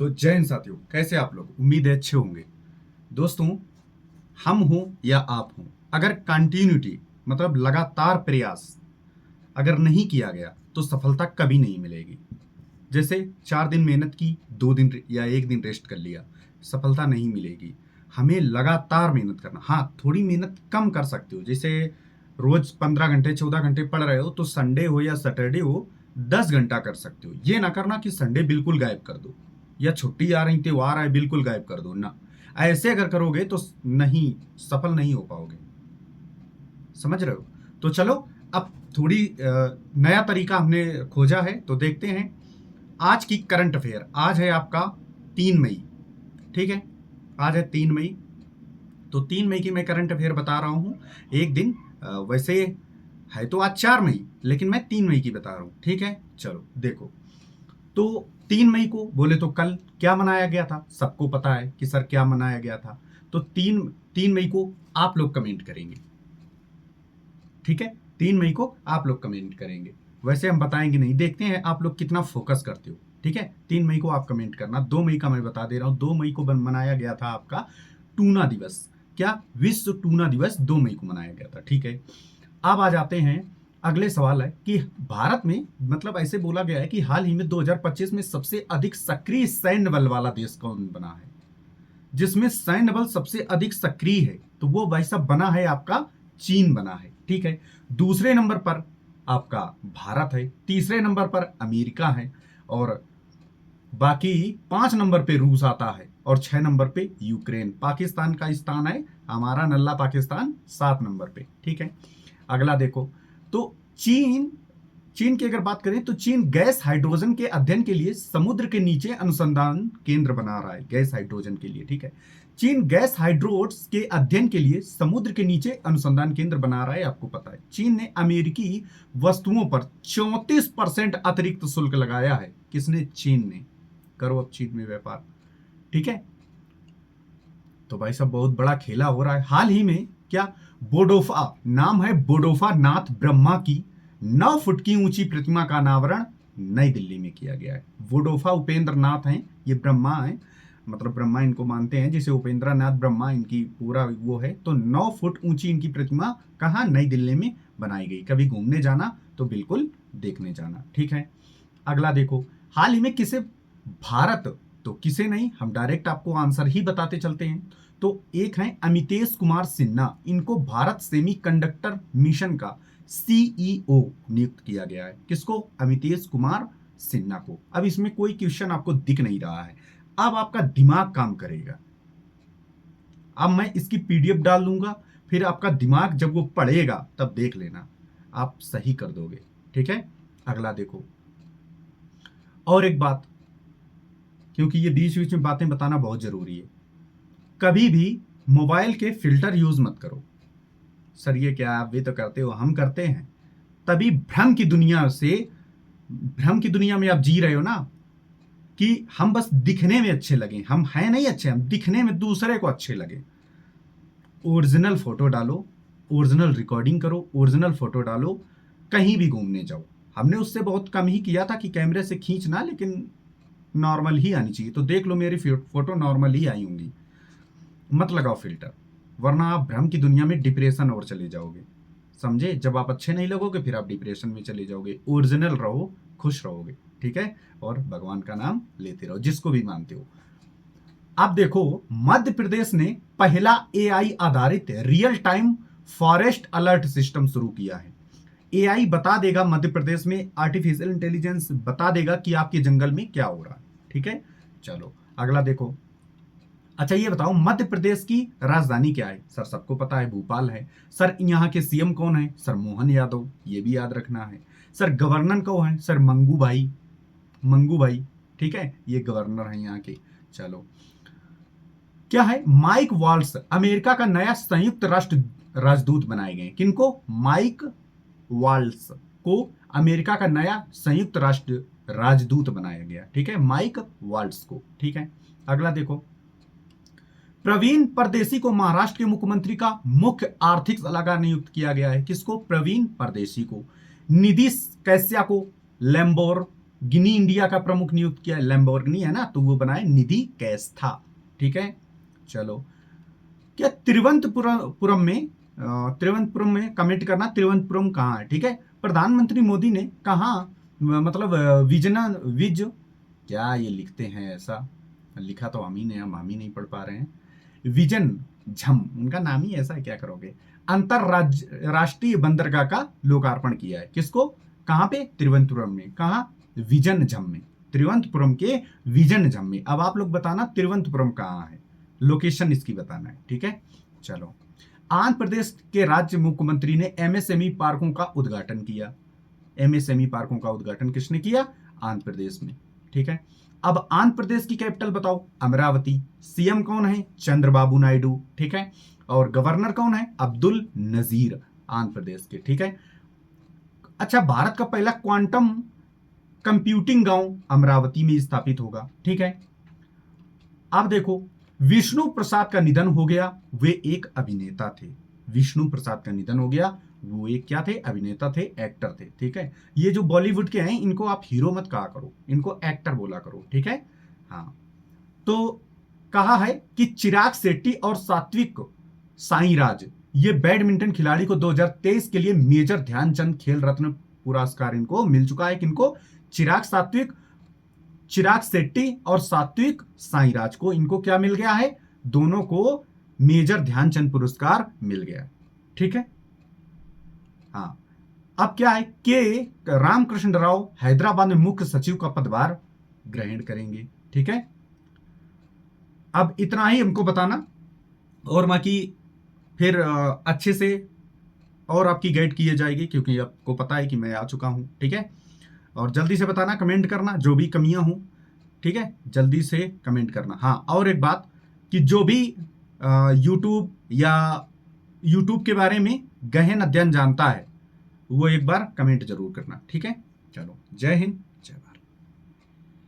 तो जय हिंद साथियों, कैसे आप लोग? उम्मीद है अच्छे होंगे। दोस्तों, हम हो या आप हो, अगर कंटिन्यूटी मतलब लगातार प्रयास अगर नहीं किया गया तो सफलता कभी नहीं मिलेगी। जैसे 4 दिन मेहनत की, 2 दिन या 1 दिन रेस्ट कर लिया, सफलता नहीं मिलेगी। हमें लगातार मेहनत करना। हाँ, थोड़ी मेहनत कम कर सकते हो, जैसे रोज 15 घंटे 14 घंटे पढ़ रहे हो तो संडे हो या सैटरडे हो 10 घंटा कर सकते हो। ये ना करना कि संडे बिल्कुल गायब कर दो या छुट्टी आ रही त्योहार आए बिल्कुल गायब कर दो ना। ऐसे अगर करोगे तो नहीं, सफल नहीं हो पाओगे। समझ रहे हो? तो चलो, अब थोड़ी नया तरीका हमने खोजा है तो देखते हैं। आज की करंट अफेयर, आज है आपका 3 मई। ठीक है, आज है 3 मई। तो 3 मई की मैं करंट अफेयर बता रहा हूं। एक दिन वैसे है तो आज 4 मई, लेकिन मैं 3 मई की बता रहा हूं। ठीक है, चलो देखो। तो 3 मई को बोले तो कल क्या मनाया गया था? सबको पता है कि सर क्या मनाया गया था। तो तीन तीन मई को आप लोग कमेंट करेंगे। ठीक है, 3 मई को आप लोग कमेंट करेंगे। वैसे हम बताएंगे नहीं, देखते हैं आप लोग कितना फोकस करते हो। ठीक है, 3 मई को आप कमेंट करना। 2 मई का मैं बता दे रहा हूं। 2 मई को मनाया गया था आपका टूना दिवस। क्या? विश्व टूना दिवस 2 मई को मनाया गया था। ठीक है, अब आ जाते हैं। अगले सवाल है कि भारत में मतलब ऐसे बोला गया है कि हाल ही में 2025 में सबसे अधिक सक्रिय सैन्य बल वाला देश कौन बना है? जिसमें सैन्य बल सबसे अधिक सक्रिय है तो वो भाई साहब बना है आपका चीन बना है। ठीक है, दूसरे नंबर पर आपका भारत है, तीसरे नंबर पर अमेरिका है, और बाकी 5 नंबर पे रूस आता है, और 6 नंबर पे यूक्रेन। पाकिस्तान का स्थान है, हमारा नल्ला पाकिस्तान 7 नंबर पे। ठीक है, अगला देखो। तो चीन चीन की अगर बात करें तो चीन गैस हाइड्रोजन के अध्ययन के लिए समुद्र के नीचे अनुसंधान केंद्र बना रहा है, गैस हाइड्रोजन के लिए। ठीक है, चीन गैस हाइड्रोट्स के अध्ययन के लिए समुद्र के नीचे अनुसंधान केंद्र बना रहा है। आपको पता है चीन ने अमेरिकी वस्तुओं पर 34% अतिरिक्त शुल्क लगाया है। किसने? चीन ने। करो अब चीन में व्यापार। ठीक है, तो भाई साहब बहुत बड़ा खेला हो रहा है। हाल ही में क्या, बोडोफा नाम है, बोडोफा नाथ ब्रह्मा की 9 फुट की ऊंची प्रतिमा का अनावरण नई दिल्ली में किया गया है। बोडोफा उपेंद्र नाथ हैं, ये ब्रह्मा है, मतलब ब्रह्मा इनको मानते हैं, जिसे उपेंद्र नाथ ब्रह्मा इनकी पूरा वो है। तो 9 फुट ऊंची इनकी प्रतिमा कहाँ? नई दिल्ली में बनाई गई। कभी घूमने जाना तो बिल्कुल देखने जाना। ठीक है, अगला देखो। हाल ही में किसे भारत, तो किसे नहीं, हम डायरेक्ट आपको आंसर ही बताते चलते हैं। तो एक है अमितेश कुमार सिन्हा, इनको भारत सेमीकंडक्टर मिशन का सीईओ नियुक्त किया गया है। किसको? अमितेश कुमार सिन्हा को। अब इसमें कोई क्वेश्चन आपको दिख नहीं रहा है, अब आपका दिमाग काम करेगा। अब मैं इसकी पीडीएफ डाल दूंगा, फिर आपका दिमाग जब वो पढ़ेगा तब देख लेना, आप सही कर दोगे। ठीक है, अगला देखो। और एक बात, क्योंकि ये बीच बीच में बातें बताना बहुत जरूरी है, कभी भी मोबाइल के फिल्टर यूज मत करो। सर ये क्या, आप भी तो करते हो, हम करते हैं। तभी भ्रम की दुनिया में आप जी रहे हो ना, कि हम बस दिखने में अच्छे लगे। हम हैं नहीं अच्छे, हम दिखने में दूसरे को अच्छे लगे। ओरिजिनल फोटो डालो, ओरिजिनल रिकॉर्डिंग करो, ओरिजिनल फोटो डालो, कहीं भी घूमने जाओ। हमने उससे बहुत कम ही किया था कि कैमरे से खींचना, लेकिन नॉर्मल ही आनी चाहिए। तो देख लो मेरी फोटो नॉर्मल ही आई होंगी। मत लगाओ फिल्टर, वरना आप भ्रम की दुनिया में डिप्रेशन और चले जाओगे। समझे? जब आप अच्छे नहीं लगोगे फिर आप डिप्रेशन में चले जाओगे। ओरिजिनल रहो, खुश रहोगे। ठीक है, और भगवान का नाम लेते रहो, जिसको भी मानते हो। अब देखो, मध्य प्रदेश ने पहला एआई आधारित real time forest alert system शुरू किया है। एआई बता देगा, मध्य प्रदेश में आर्टिफिशियल इंटेलिजेंस बता देगा कि आपके जंगल में क्या हो रहा है। ठीक है, चलो अगला देखो। अच्छा ये बताओ, मध्य प्रदेश की राजधानी क्या है? सर सबको पता है, भोपाल है। सर यहाँ के सीएम कौन है? सर मोहन यादव, ये भी याद रखना है। सर गवर्नर कौन है? सर मंगू भाई। ठीक है, ये गवर्नर है यहाँ के। चलो, क्या है? माइक वाल्स अमेरिका का नया संयुक्त राष्ट्र राजदूत बनाए गए। किनको? माइक वाल्स को अमेरिका का नया संयुक्त राष्ट्र राजदूत बनाया गया। ठीक है, माइक वाल्स को। ठीक है, अगला देखो। प्रवीण परदेसी को महाराष्ट्र के मुख्यमंत्री का मुख्य आर्थिक सलाहकार नियुक्त किया गया है। किसको? प्रवीण परदेसी को। निधि कैस्या को लैम्बोर गिनी इंडिया का प्रमुख नियुक्त किया, लैम्बोर्गिनी है ना, तो वो बनाए निधि कैस्था। ठीक है, चलो। क्या त्रिवंतपुरम में कमेंट करना, त्रिवंतपुरम कहाँ है। ठीक है, प्रधानमंत्री मोदी ने कहा, मतलब विज क्या ये लिखते हैं, ऐसा लिखा तो हम ही नहीं पढ़ पा रहे हैं। विजन झम, उनका नाम ही ऐसा है, क्या करोगे। अंतरराष्ट्रीय बंदरगाह का लोकार्पण किया है, किसको, कहां पे, तिरुवनंतपुरम में। कहा, विजन झम में, तिरुवनंतपुरम के विजन झम में। अब आप लोग बताना तिरुवनंतपुरम कहां है, लोकेशन इसकी बताना है। ठीक है, चलो। आंध्र प्रदेश के राज्य मुख्यमंत्री ने एमएसएमई पार्कों का उद्घाटन किया। एमएसएमई पार्कों का उद्घाटन किसने किया, आंध्र प्रदेश में। ठीक है, अब आंध्र प्रदेश की कैपिटल बताओ, अमरावती। सीएम कौन है, चंद्रबाबू नायडू। ठीक है, और गवर्नर कौन है, अब्दुल नजीर, आंध्र प्रदेश के। ठीक है, अच्छा, भारत का पहला क्वांटम कंप्यूटिंग गांव अमरावती में स्थापित होगा। ठीक है, अब देखो, विष्णु प्रसाद का निधन हो गया, वे एक अभिनेता थे। विष्णु प्रसाद का निधन हो गया, वो एक क्या थे, अभिनेता थे, एक्टर थे। ठीक है, ये जो बॉलीवुड के हैं इनको आप हीरो मत कहा करो, इनको एक्टर बोला करो। ठीक है, हाँ। तो कहा है कि चिराग शेट्टी और सात्विक साईराज, ये बैडमिंटन खिलाड़ी को 2023 के लिए मेजर ध्यानचंद खेल रत्न पुरस्कार इनको मिल चुका है। किनको, चिराग शेट्टी और सात्विक साईराज को, इनको क्या मिल गया है, दोनों को मेजर ध्यानचंद पुरस्कार मिल गया। ठीक है, हाँ। अब क्या है, के रामकृष्ण राव हैदराबाद में मुख्य सचिव का पदभार ग्रहण करेंगे। ठीक है, अब इतना ही हमको बताना, और बाकी फिर अच्छे से और आपकी गाइड की जाएगी, क्योंकि आपको पता है कि मैं आ चुका हूं। ठीक है, और जल्दी से बताना, कमेंट करना जो भी कमियां हों। ठीक है, जल्दी से कमेंट करना। हाँ, और एक बात कि जो भी यूट्यूब के बारे में गहन अध्ययन जानता है वो एक बार कमेंट जरूर करना। ठीक है, चलो, जय हिंद।